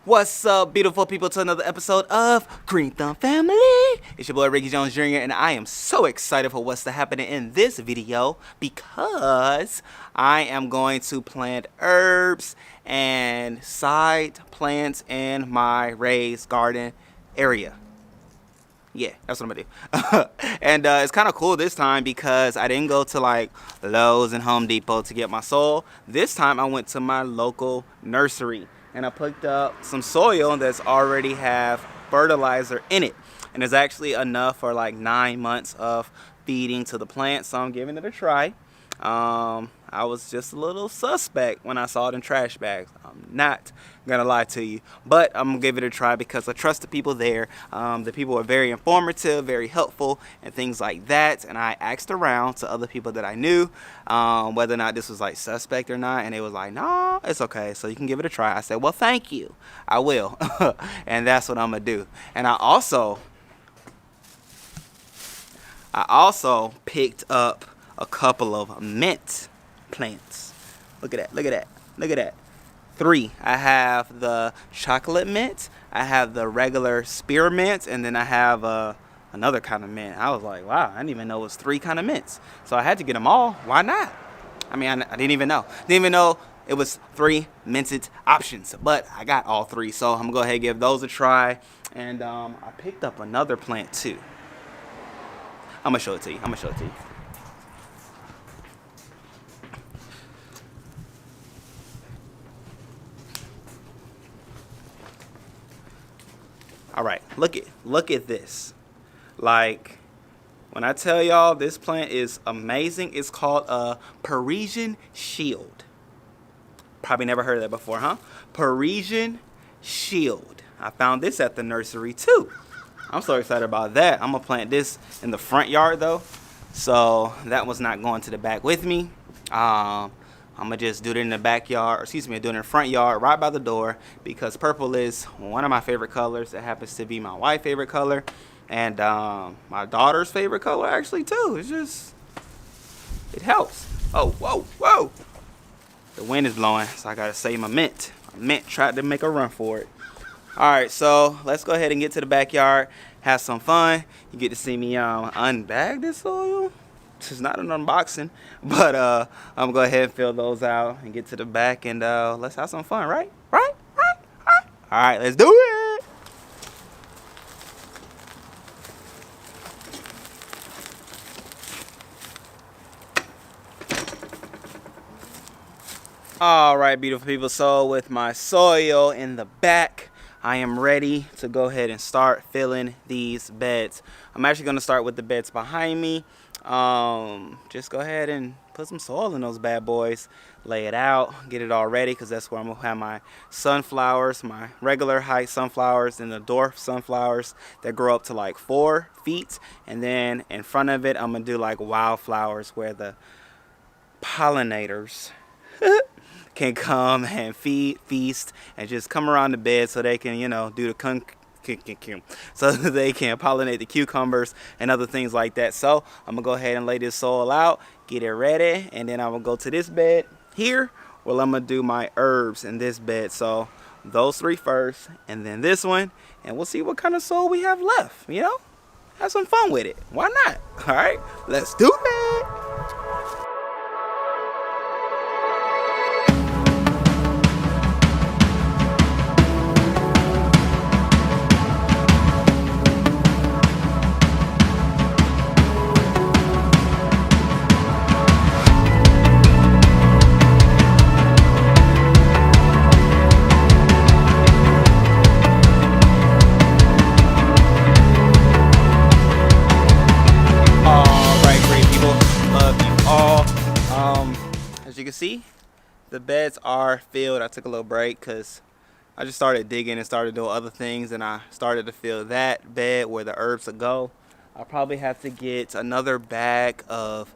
What's up, beautiful people, to another episode of Green Thumb Family. It's your boy Ricky Jones Jr. and I am so excited for what's happening in this video because I am going to plant herbs and side plants in my raised garden area. Yeah, that's what I'm gonna do. And it's kind of cool this time because I didn't go to like Lowe's and Home Depot to get my soil. This time I went to my local nursery and I picked up some soil that's already have fertilizer in it. And it's actually enough for like 9 months of feeding to the plant, so I'm giving it a try. I was just a little suspect when I saw it in trash bags. I'm not gonna lie to you, but I'm gonna give it a try because I trust the people there. The people were very informative, very helpful, and things like that. And I asked around to other people that I knew whether or not this was like suspect or not, and they was like, "No, it's okay. So you can give it a try." I said, "Well, thank you. I will," and that's what I'm gonna do. And I also picked up a couple of mint plants. Look at that, look at that, look at that. 3. I have the chocolate mint, I have the regular spearmint, and then I have another kind of mint. I was like, wow, I didn't even know it was 3 kind of mints. So I had to get them all. Why not? I mean, I didn't even know. Didn't even know it was 3 minted options, but I got all 3. So I'm gonna go ahead and give those a try. And I picked up another plant too. I'm gonna show it to you. All right, look at this. Like, when I tell y'all this plant is amazing, it's called a Parisian Shield. Probably never heard of that before, huh? Parisian Shield. I found this at the nursery too. I'm so excited about that. I'm gonna plant this in the front yard though, so that one's not going to the back with me. I'm gonna just do it in the backyard, or excuse me, do it in the front yard right by the door because purple is one of my favorite colors. It happens to be my wife's favorite color and my daughter's favorite color actually too. It's just, it helps. Oh, whoa, whoa. The wind is blowing, so I gotta save my mint. My mint tried to make a run for it. All right, so let's go ahead and get to the backyard, have some fun. You get to see me unbag this soil. This is not an unboxing, but I'm gonna go ahead and fill those out and get to the back and let's have some fun, right? All right, let's do it. All right, beautiful people, so with my soil in the back, I am ready to go ahead and start filling these beds. I'm actually gonna start with the beds behind me. Just go ahead and put some soil in those bad boys, lay it out, get it all ready, because that's where I'm gonna have my sunflowers, my regular height sunflowers and the dwarf sunflowers that grow up to like 4 feet. And then in front of it, I'm gonna do like wildflowers where the pollinators can come and feast, and just come around the bed so they can, do the so they can pollinate the cucumbers and other things like that. So I'm gonna go ahead and lay this soil out, get it ready, and then I'm gonna go to this bed here. Well, I'm gonna do my herbs in this bed. So those 3 first, and then this one, and we'll see what kind of soil we have left. Have some fun with it. Why not? All right, let's do it. As you can see, the beds are filled. I took a little break because I just started digging and started doing other things, and I started to fill that bed where the herbs will go. I'll probably have to get another bag of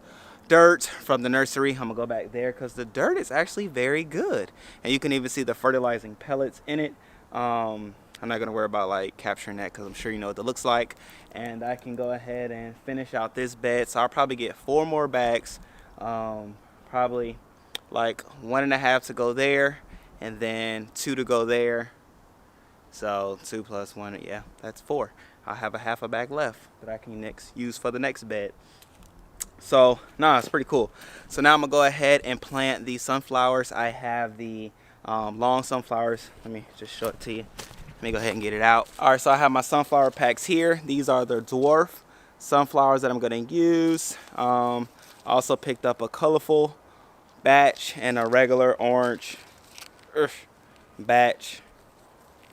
dirt from the nursery. I'm gonna go back there because the dirt is actually very good, and you can even see the fertilizing pellets in it. I'm not gonna worry about like capturing that because I'm sure you know what it looks like. And I can go ahead and finish out this bed, so I'll probably get 4 more bags, probably like 1.5 to go there, and then 2 to go there, So 2 plus 1, yeah, that's 4. I'll have a half a bag left that I can use for the next bed. So nah, it's pretty cool. So now I'm gonna go ahead and plant the sunflowers. I have the long sunflowers. Let me just show it to you. Let me go ahead and get it out. All right, so I have my sunflower packs here. These are the dwarf sunflowers that I'm gonna use. Also picked up a colorful batch and a regular orange batch.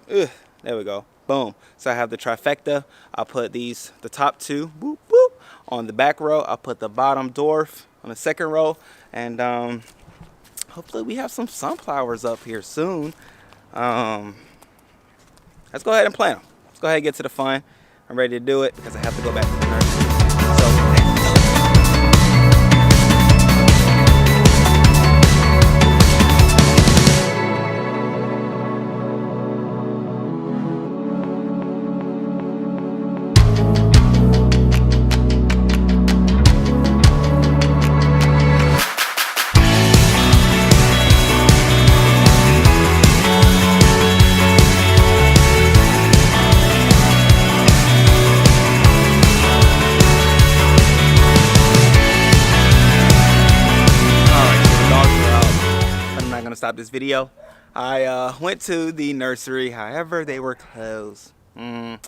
There we go. Boom. So I have the trifecta. I'll put the top 2, boop, boop, on the back row. I'll put the bottom dwarf on the second row. And hopefully we have some sunflowers up here soon. Let's go ahead and plant them. Let's go ahead and get to the fun. I'm ready to do it because I have to go back to the nursery. Stop this video. I went to the nursery, however they were closed. They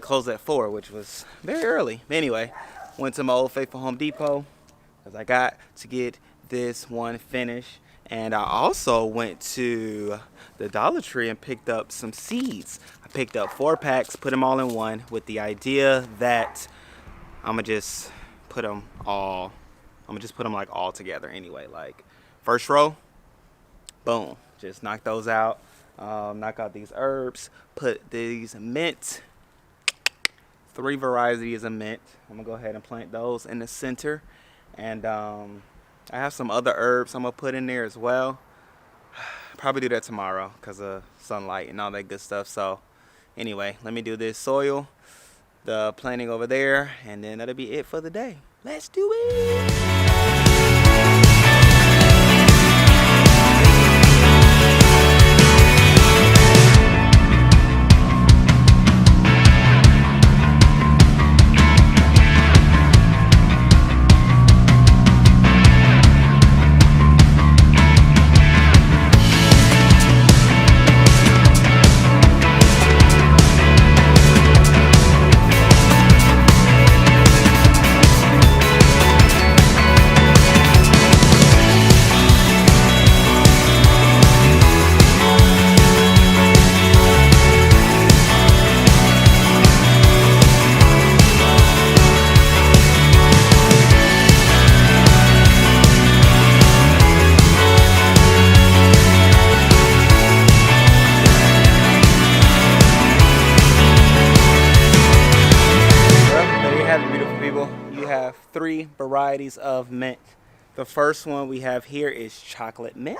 closed at 4, which was very early. Anyway, went to my Old Faithful Home Depot because I got to get this one finished. And I also went to the Dollar Tree and picked up some seeds. I picked up 4 packs, put them all in one with the idea that I'm gonna just put them like all together anyway. Like first row, boom, just knock those out. Knock out these herbs, put these mint, 3 varieties of mint. I'm gonna go ahead and plant those in the center. And I have some other herbs I'm gonna put in there as well. Probably do that tomorrow because of sunlight and all that good stuff. So anyway, let me do this soil, the planting over there, and then that'll be it for the day. Let's do it. You have 3 varieties of mint. The first one we have here is chocolate mint.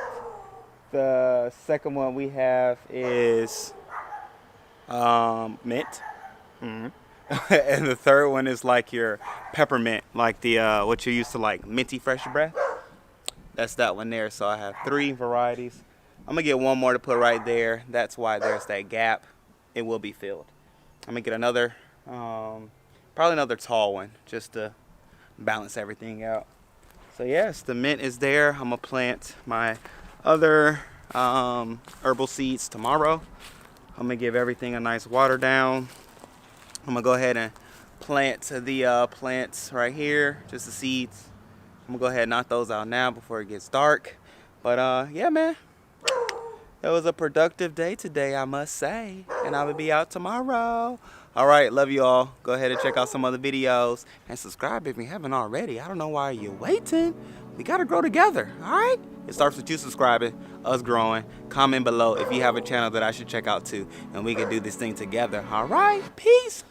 The second one we have is mint. And the third one is like your peppermint, like the what you used to like minty fresh breath. That's that one there. So I have 3 varieties. I'm gonna get one more to put right there. That's why there's that gap. It will be filled. I'm gonna get another probably another tall one just to balance everything out. So yes, the mint is there. I'm gonna plant my other herbal seeds tomorrow. I'm gonna give everything a nice water down. I'm gonna go ahead and plant the plants right here, just the seeds. I'm gonna go ahead and knock those out now before it gets dark. But yeah, man, it was a productive day today, I must say, and I will be out tomorrow. All right, love you all. Go ahead and check out some other videos and subscribe if you haven't already. I don't know why you're waiting. We gotta grow together, all right? It starts with you subscribing, us growing. Comment below if you have a channel that I should check out too, and we can do this thing together, all right? Peace.